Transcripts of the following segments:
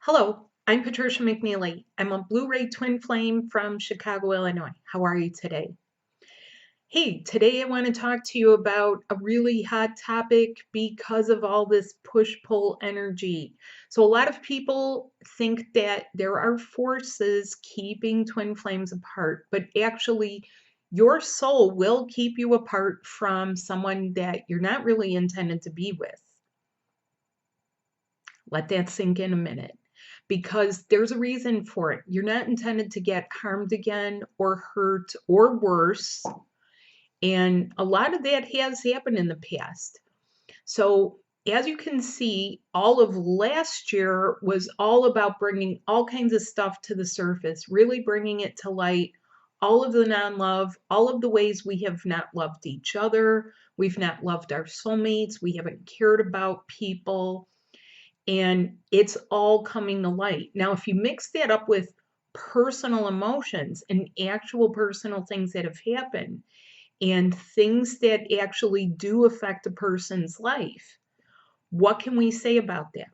Hello, I'm Patricia McNeely. I'm a Blu-ray twin flame from Chicago, Illinois. How are you today? Hey, today I want to talk to you about a really hot topic because of all this push-pull energy. So a lot of people think that there are forces keeping twin flames apart, but actually your soul will keep you apart from someone that you're not really intended to be with. Let that sink in a minute because there's a reason for it. You're not intended to get harmed again or hurt or worse. And a lot of that has happened in the past. So, as you can see, all of last year was all about bringing all kinds of stuff to the surface, really bringing it to light, all of the non love, all of the ways we have not loved each other, we've not loved our soulmates, we haven't cared about people, and it's all coming to light. Now, if you mix that up with personal emotions and actual personal things that have happened and things that actually do affect a person's life, what can we say about that?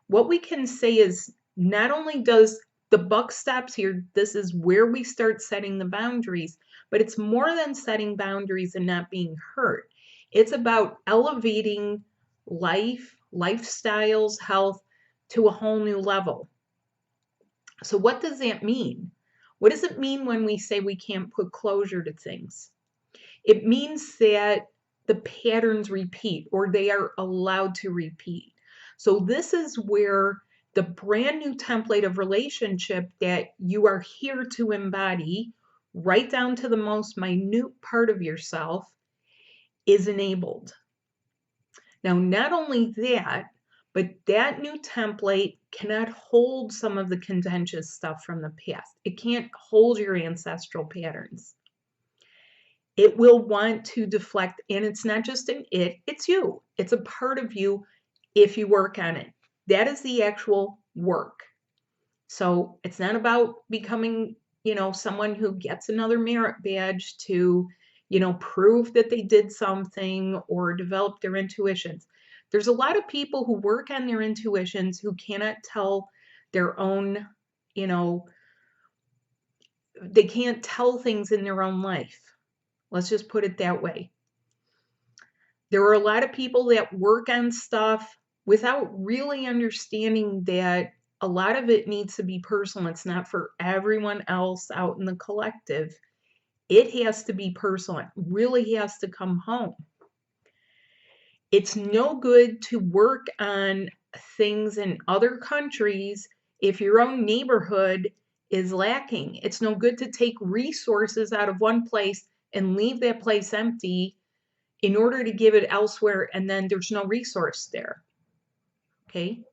What we can say is not only does the buck stops here, this is where we start setting the boundaries, but it's more than setting boundaries and not being hurt. It's about elevating life, lifestyles, health to a whole new level. So what does that mean? What does it mean when we say we can't put closure to things? It means that the patterns repeat or they are allowed to repeat. So this is where the brand new template of relationship that you are here to embody, right down to the most minute part of yourself, is enabled. Now, not only that, but that new template cannot hold some of the contentious stuff from the past. It can't hold your ancestral patterns. It will want to deflect, and it's not just an it's you. It's a part of you if you work on it. That is the actual work. So it's not about becoming, someone who gets another merit badge to, prove that they did something or develop their intuitions. There's a lot of people who work on their intuitions who cannot tell their own, they can't tell things in their own life. Let's just put it that way. There are a lot of people that work on stuff without really understanding that a lot of it needs to be personal. It's not for everyone else out in the collective. It has to be personal. It really has to come home. It's no good to work on things in other countries if your own neighborhood is lacking. It's no good to take resources out of one place and leave that place empty in order to give it elsewhere, and then there's no resource there. Okay?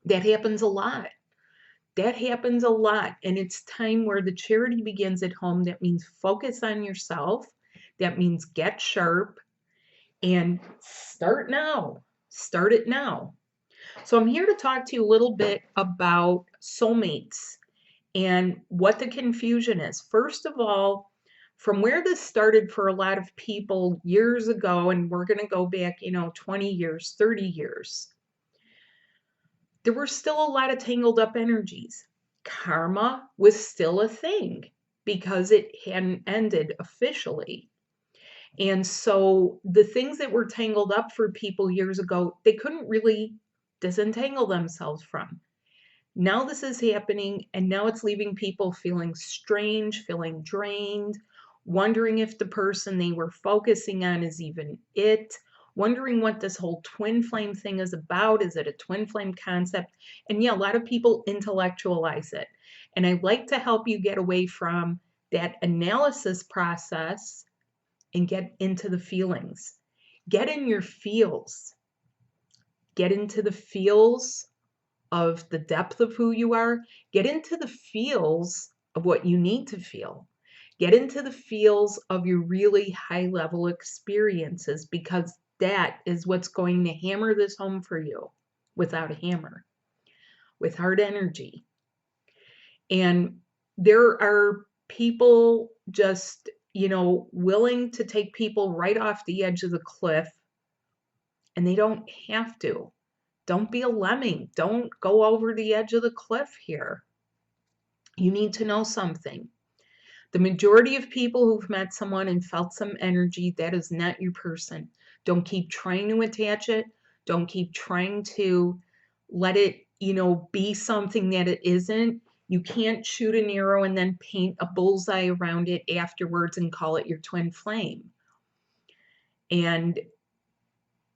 That happens a lot. That happens a lot. And it's time where the charity begins at home. That means focus on yourself. That means get sharp and start now. Start it now. So I'm here to talk to you a little bit about soulmates and what the confusion is. First of all, from where this started for a lot of people years ago, and we're going to go back, 20 years, 30 years, there were still a lot of tangled up energies. Karma was still a thing because it hadn't ended officially. And so the things that were tangled up for people years ago, they couldn't really disentangle themselves from. Now this is happening, and now it's leaving people feeling strange, feeling drained, wondering if the person they were focusing on is even it, wondering what this whole twin flame thing is about. Is it a twin flame concept? And yeah, a lot of people intellectualize it. And I'd like to help you get away from that analysis process and get into the feelings. Get in your feels. Get into the feels of the depth of who you are. Get into the feels of what you need to feel. Get into the feels of your really high level experiences, because that is what's going to hammer this home for you without a hammer, with hard energy. And there are people just, willing to take people right off the edge of the cliff, and they don't have to. Don't be a lemming. Don't go over the edge of the cliff here. You need to know something. The majority of people who've met someone and felt some energy, that is not your person. Don't keep trying to attach it. Don't keep trying to let it, be something that it isn't. You can't shoot an arrow and then paint a bullseye around it afterwards and call it your twin flame. And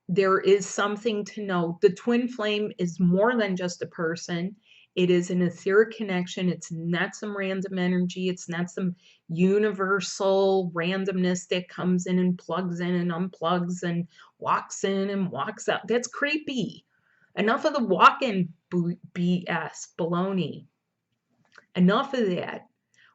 there is something to know. The twin flame is more than just a person. It is an etheric connection. It's not some random energy. It's not some universal randomness that comes in and plugs in and unplugs and walks in and walks out. That's creepy. Enough of the walk-in BS, baloney. Enough of that.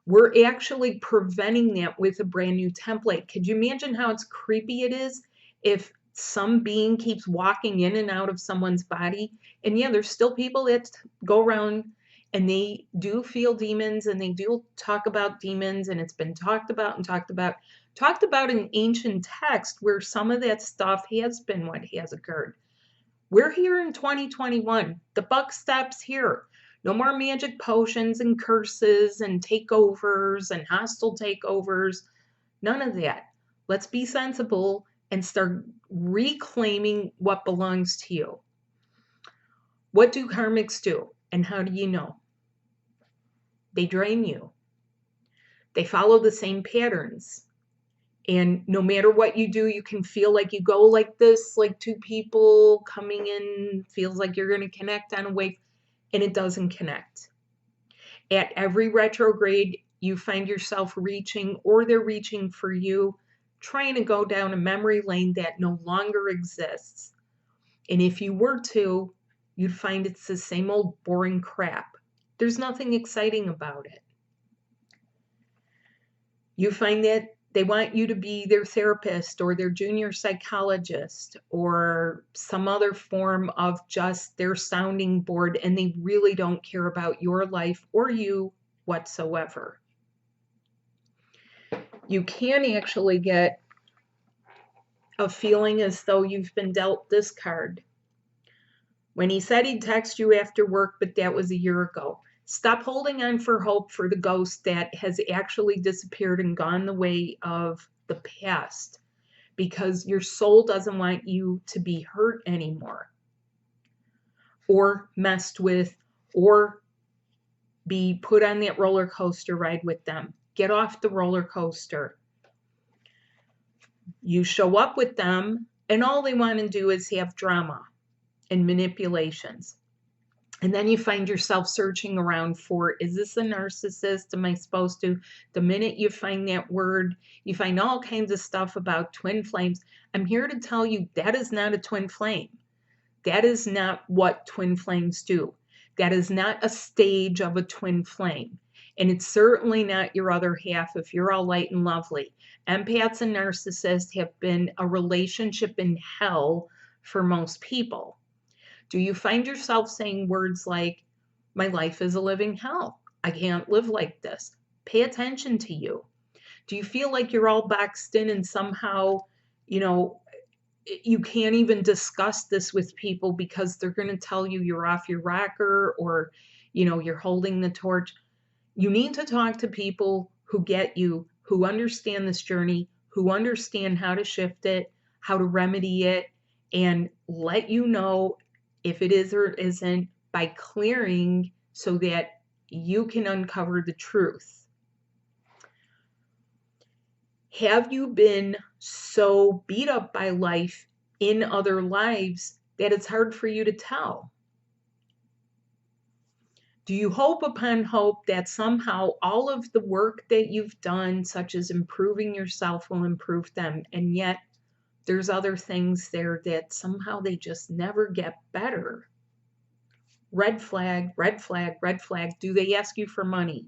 We're actually preventing that with a brand new template. Could you imagine how it's creepy it is if some being keeps walking in and out of someone's body? And yeah, there's still people that go around and they do feel demons and they do talk about demons, and it's been talked about in ancient text where some of that stuff has been what has occurred. We're here in 2021. The buck stops here. No more magic potions and curses and takeovers and hostile takeovers. None of that. Let's be sensible and start reclaiming what belongs to you. What do karmics do? And how do you know? They drain you. They follow the same patterns. And no matter what you do, you can feel like you go like this, like two people coming in, feels like you're going to connect on a wave, and it doesn't connect. At every retrograde, you find yourself reaching, or they're reaching for you, trying to go down a memory lane that no longer exists. And if you were to, you'd find it's the same old boring crap. There's nothing exciting about it. You find that they want you to be their therapist or their junior psychologist or some other form of just their sounding board, and they really don't care about your life or you whatsoever. You can actually get a feeling as though you've been dealt this card. When he said he'd text you after work, but that was a year ago. Stop holding on for hope for the ghost that has actually disappeared and gone the way of the past, because your soul doesn't want you to be hurt anymore or messed with or be put on that roller coaster ride with them. Get off the roller coaster. You show up with them and all they want to do is have drama and manipulations. And then you find yourself searching around for, is this a narcissist? Am I supposed to? The minute you find that word, you find all kinds of stuff about twin flames. I'm here to tell you that is not a twin flame. That is not what twin flames do. That is not a stage of a twin flame. And it's certainly not your other half if you're all light and lovely. Empaths and narcissists have been a relationship in hell for most people. Do you find yourself saying words like, my life is a living hell. I can't live like this. Pay attention to you. Do you feel like you're all boxed in and somehow, you can't even discuss this with people because they're going to tell you you're off your rocker or, you're holding the torch? You need to talk to people who get you, who understand this journey, who understand how to shift it, how to remedy it, and let you know if it is or isn't by clearing so that you can uncover the truth. Have you been so beat up by life in other lives that it's hard for you to tell? Do you hope upon hope that somehow all of the work that you've done, such as improving yourself, will improve them, and yet there's other things there that somehow they just never get better? Red flag, red flag, red flag. Do they ask you for money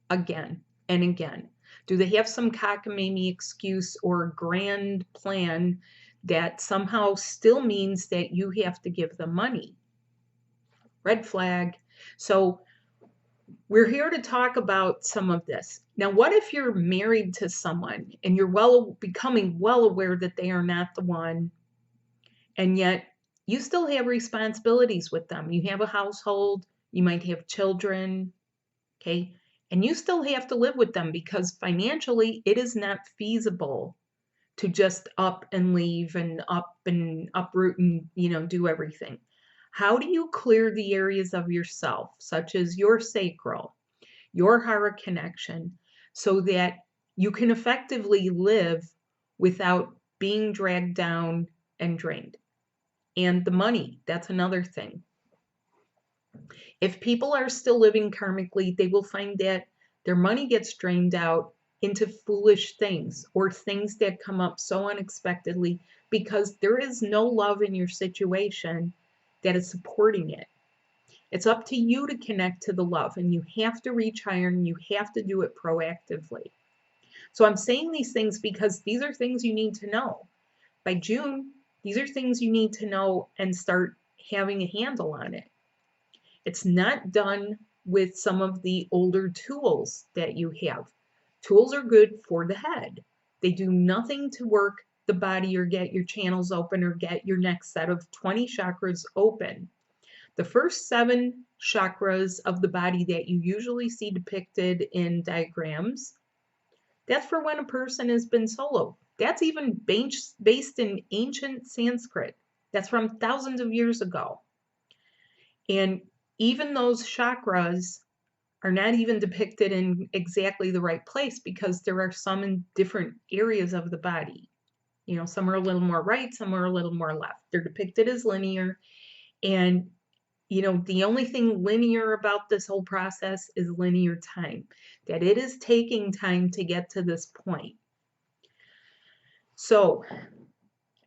again and again? Do they have some cockamamie excuse or grand plan that somehow still means that you have to give them money? Red flag. So we're here to talk about some of this. Now, what if you're married to someone and you're becoming well aware that they are not the one, and yet you still have responsibilities with them. You have a household, you might have children, okay? And you still have to live with them because financially it is not feasible to just up and leave and uproot and, do everything. How do you clear the areas of yourself, such as your sacral, your heart connection, so that you can effectively live without being dragged down and drained? And the money, that's another thing. If people are still living karmically, they will find that their money gets drained out into foolish things or things that come up so unexpectedly because there is no love in your situation that is supporting it. It's up to you to connect to the love, and you have to reach higher and you have to do it proactively. So I'm saying these things because these are things you need to know. By June, these are things you need to know and start having a handle on it. It's not done with some of the older tools that you have. Tools are good for the head. They do nothing to work the body or get your channels open or get your next set of 20 chakras open. The first 7 chakras of the body that you usually see depicted in diagrams, that's for when a person has been solo. That's even based in ancient Sanskrit. That's from thousands of years ago. And even those chakras are not even depicted in exactly the right place because there are some in different areas of the body. Some are a little more right, some are a little more left. They're depicted as linear. And, the only thing linear about this whole process is linear time, that it is taking time to get to this point. So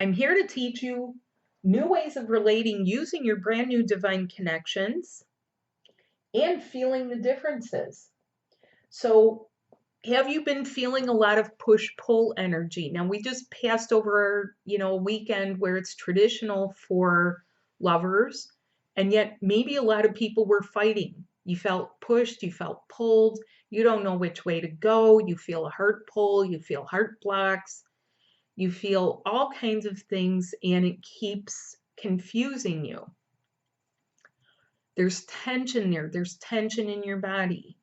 I'm here to teach you new ways of relating using your brand new divine connections and feeling the differences. So have you been feeling a lot of push-pull energy? Now, we just passed over, a weekend where it's traditional for lovers, and yet maybe a lot of people were fighting. You felt pushed, you felt pulled, you don't know which way to go, you feel a heart pull, you feel heart blocks, you feel all kinds of things, and it keeps confusing you. There's tension there, there's tension in your body.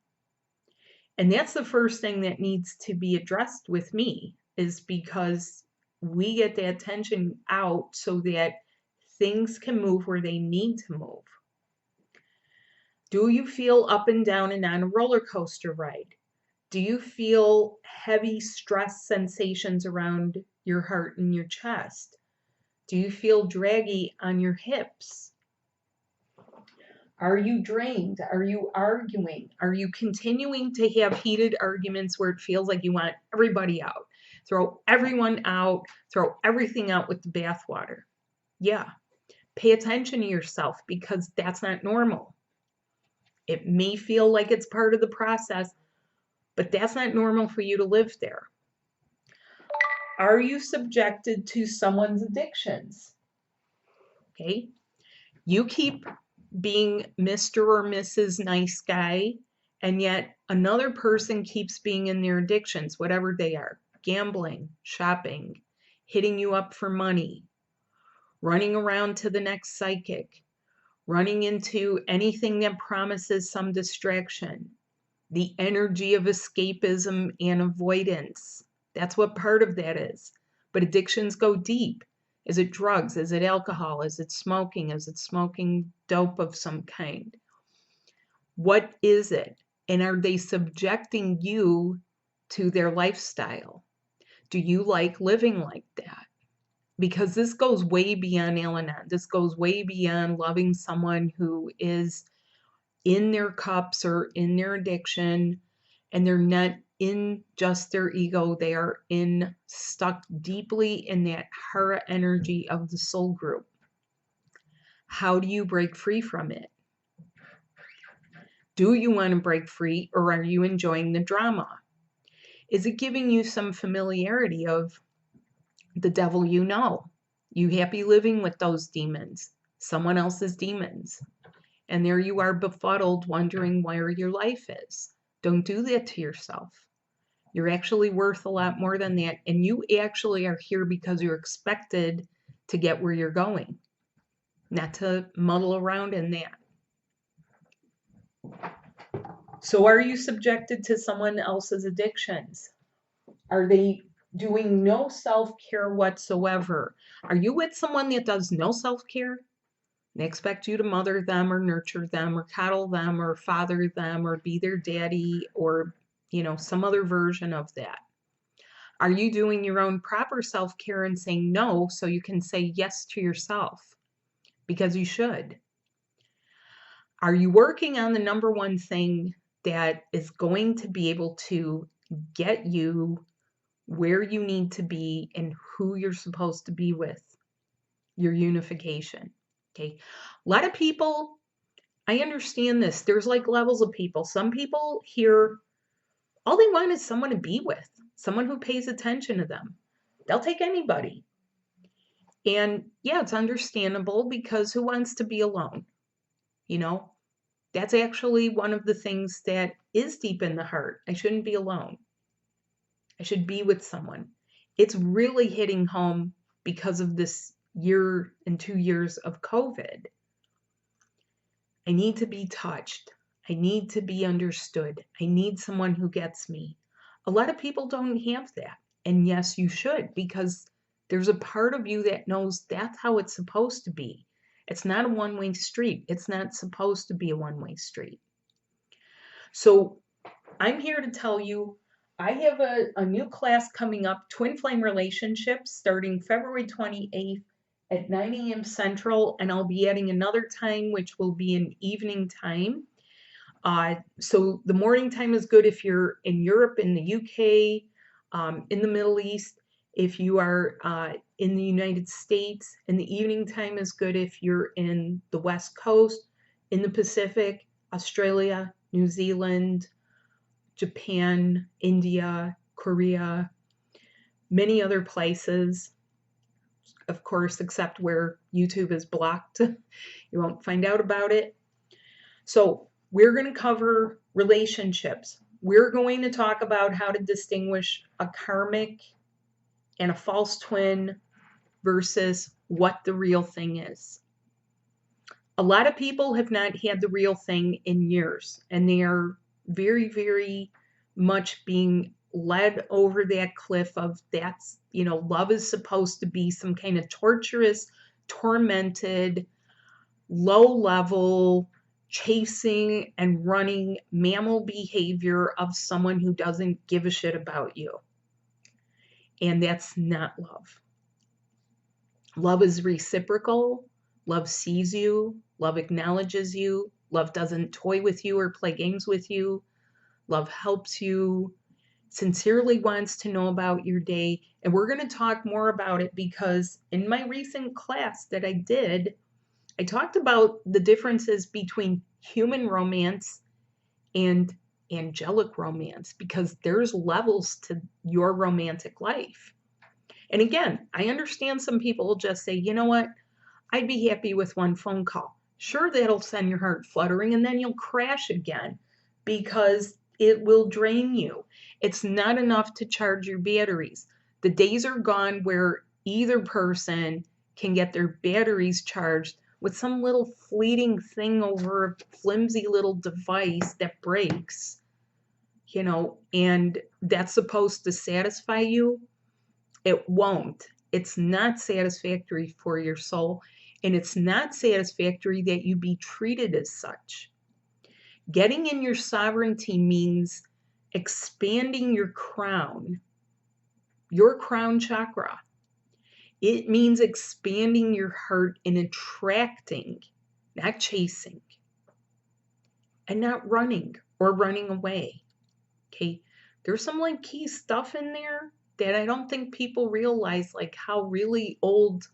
And that's the first thing that needs to be addressed with me, is because we get that tension out so that things can move where they need to move. Do you feel up and down and on a roller coaster ride? Do you feel heavy stress sensations around your heart and your chest? Do you feel draggy on your hips? Are you drained? Are you arguing? Are you continuing to have heated arguments where it feels like you want everybody out? Throw everyone out, throw everything out with the bathwater. Yeah, pay attention to yourself because that's not normal. It may feel like it's part of the process, but that's not normal for you to live there. Are you subjected to someone's addictions? Okay, you keep being Mr. or Mrs. Nice Guy, and yet another person keeps being in their addictions, whatever they are: gambling, shopping, hitting you up for money, running around to the next psychic, running into anything that promises some distraction, the energy of escapism and avoidance. That's what part of that is. But addictions go deep. Is it drugs? Is it alcohol? Is it smoking? Is it smoking dope of some kind? What is it? And are they subjecting you to their lifestyle? Do you like living like that? Because this goes way beyond Al-Anon. This goes way beyond loving someone who is in their cups or in their addiction, and they're not in just their ego. They are stuck deeply in that Hara energy of the soul group. How do you break free from it? Do you want to break free, or are you enjoying the drama? Is it giving you some familiarity of the devil you know? You happy living with those demons, someone else's demons? And there you are befuddled, wondering where your life is. Don't do that to yourself. You're actually worth a lot more than that. And you actually are here because you're expected to get where you're going. not to muddle around in that. So are you subjected to someone else's addictions? Are they doing no self-care whatsoever? Are you with someone that does no self-care? They expect you to mother them or nurture them or coddle them or father them or be their daddy or, some other version of that. Are you doing your own proper self-care and saying no so you can say yes to yourself? Because you should. Are you working on the number one thing that is going to be able to get you where you need to be and who you're supposed to be with? Your unification. Okay. A lot of people, I understand this. There's like levels of people. Some people here, all they want is someone to be with, someone who pays attention to them. They'll take anybody. And yeah, it's understandable because who wants to be alone? That's actually one of the things that is deep in the heart. I shouldn't be alone. I should be with someone. It's really hitting home because of this year and 2 years of COVID. I need to be touched. I need to be understood. I need someone who gets me. A lot of people don't have that. And yes, you should, because there's a part of you that knows that's how it's supposed to be. It's not a one-way street. It's not supposed to be a one-way street. So I'm here to tell you, I have a new class coming up, Twin Flame Relationships, starting February 28th at 9 a.m. Central, and I'll be adding another time, which will be an evening time. So the morning time is good if you're in Europe, in the UK, in the Middle East. If you are in the United States, and the evening time is good if you're in the West Coast, in the Pacific, Australia, New Zealand, Japan, India, Korea, many other places, of course, except where YouTube is blocked. You won't find out about it. So we're going to cover relationships. We're going to talk about how to distinguish a karmic and a false twin versus what the real thing is. A lot of people have not had the real thing in years, and they are very, very much being led over that cliff of that's, love is supposed to be some kind of torturous, tormented, low level, chasing and running mammal behavior of someone who doesn't give a shit about you. And that's not love. Love is reciprocal. Love sees you. Love acknowledges you. Love doesn't toy with you or play games with you. Love helps you, sincerely wants to know about your day. And we're going to talk more about it because in my recent class that I did, I talked about the differences between human romance and angelic romance, because there's levels to your romantic life. And again, I understand some people will just say, you know what, I'd be happy with one phone call. Sure, that'll send your heart fluttering and then you'll crash again because it will drain you. It's not enough to charge your batteries. The days are gone where either person can get their batteries charged with some little fleeting thing over a flimsy little device that breaks, and that's supposed to satisfy you. It won't. It's not satisfactory for your soul, and it's not satisfactory that you be treated as such. Getting in your sovereignty means expanding your crown chakra. It means expanding your heart and attracting, not chasing, and not running or running away. Okay, there's some key stuff in there that I don't think people realize, like how really old,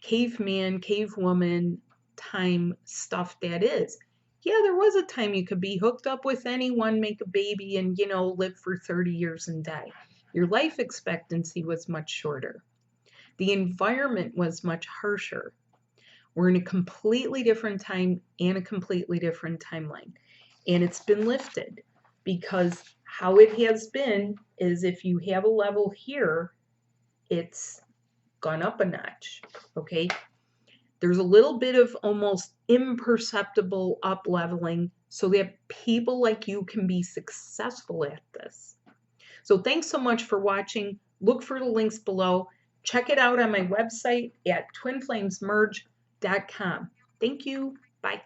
caveman, cavewoman time stuff that is. Yeah, there was a time you could be hooked up with anyone, make a baby, and, live for 30 years and die. Your life expectancy was much shorter. The environment was much harsher. We're in a completely different time and a completely different timeline. And it's been lifted because how it has been is if you have a level here, it's gone up a notch, okay? There's a little bit of almost imperceptible up leveling so that people like you can be successful at this. So thanks so much for watching. Look for the links below. Check it out on my website at twinflamesmerge.com. Thank you. Bye.